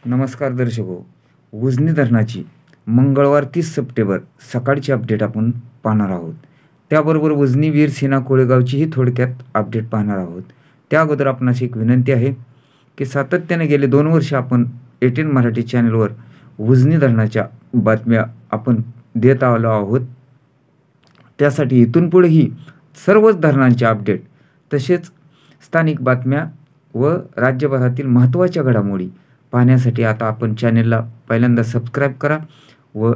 नमस्कार दर्शक हो. उजनी धरणाची मंगळवार 30 सप्टेंबर सकाळची अपडेट आपण पाहणार आहोत. त्याबरोबर उजनी वीर सीना कोळेगावचीही थोडक्यात अपडेट पाहणार आहोत. त्या अगोदर आपणास एक विनंती आहे की सातत्याने गेले 2 वर्ष आपण 18 मराठी चॅनलवर उजनी धरणाच्या बातम्या आपण देत आलो आहोत. त्यासाठी इथून पुढेही सर्वच धरणांचे अपडेट तसेच स्थानिक बातम्या व राज्यभरातील महत्त्वाच्या घडामोडी पाहण्यासाठी आता आपण चॅनेलला पहिल्यांदा सबस्क्राईब करा व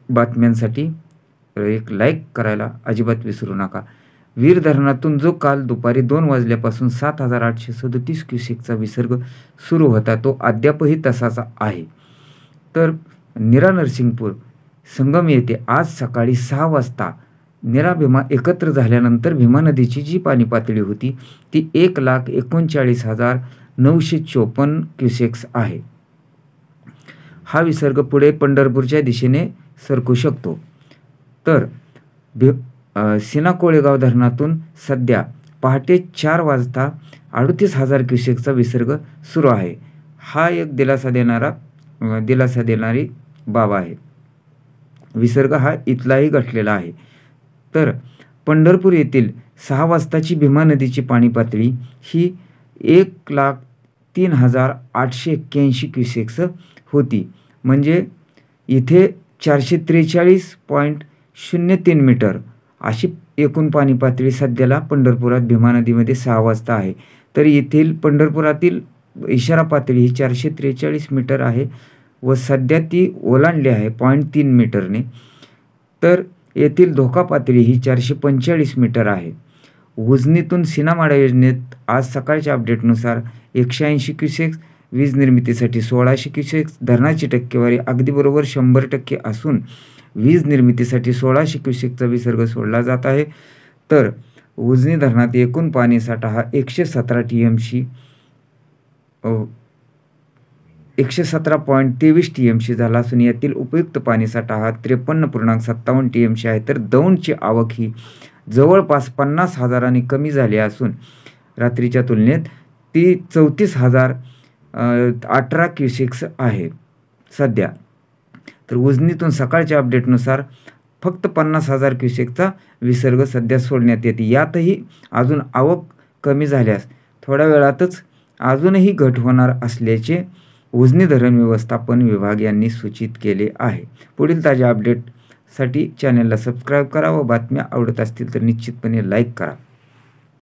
बातम्यांसाठी एक लाईक करायला अजिबात विसरू नका. वीर धरणातून जो काल दुपारी 2 वाजल्यापासून 7,837 क्युसेकचा विसर्ग सुरू होता तो अद्यापही तसाच आहे. तर नीरा नरसिंगपूर संगम येथे आज सकाळी 6 वाजता नीरा भीमा एकत्र झाल्यानंतर भीमा नदीची जी पाणी पातळी होती ती 1,39,954 क्युसेक्स आहे. हा विसर्ग पुढे पंढरपूरच्या दिशेने सरकू शकतो. तर सीना कोळेगाव धरणातून सध्या पहाटे 4 वाजता 38,000 क्युसेकचा विसर्ग सुरू आहे. हा एक दिलासा देणारी बाब आहे. विसर्ग हा इथलाही घटलेला आहे. तर पंढरपूर येथील 6 वाजताची भीमा नदीची पाणी पातळी ही 1,03,881 क्युसेक्स होती. म्हणजे इथे 443.03 मीटर अशी एकूण पाणी पातळी सध्याला पंढरपुरात भीमा नदीमध्ये 6 वाजता आहे. तर येथील पंढरपुरातील इशारा पातळी ही 443 मीटर आहे व सध्या ती ओलांडली आहे 0.3 मीटरने. तर येथील धोका पातळी ही 445 मीटर आहे. उजनीतून सीनामाडा योजनेत आज सकाळच्या अपडेटनुसार 180 क्युसेक्स, वीज निर्मितीसाठी 1600 क्युसेक्स, धरणाची टक्केवारी अगदी बरोबर 100% असून वीज निर्मितीसाठी 1600 क्युसेकचा विसर्ग सोडला जात आहे. तर उजनी धरणात एकूण पाणीसाठा हा 117.23 TMC झाला असून यातील उपयुक्त पाणीसाठा हा 53.57 TMC आहे. तर दौंडची आवक ही जवळपास 50,000 कमी झाली असून रात्रीच्या तुलनेत ती 34,018 क्युसेक्स आहे सध्या. तर उजनीतून सकाळच्या अपडेटनुसार फक्त 50,000 क्युसेकचा विसर्ग सध्या सोडण्यात येते. यातही अजून आवक कमी झाल्यास थोड्या वेळातच अजूनही घट होणार असल्याचे उजनी धरण व्यवस्थापन विभाग यांनी सूचित केले आहे. पुढील ताज्या अपडेटसाठी चॅनलला सबस्क्राईब करा व बातम्या आवडत असतील तर निश्चितपणे लाईक करा.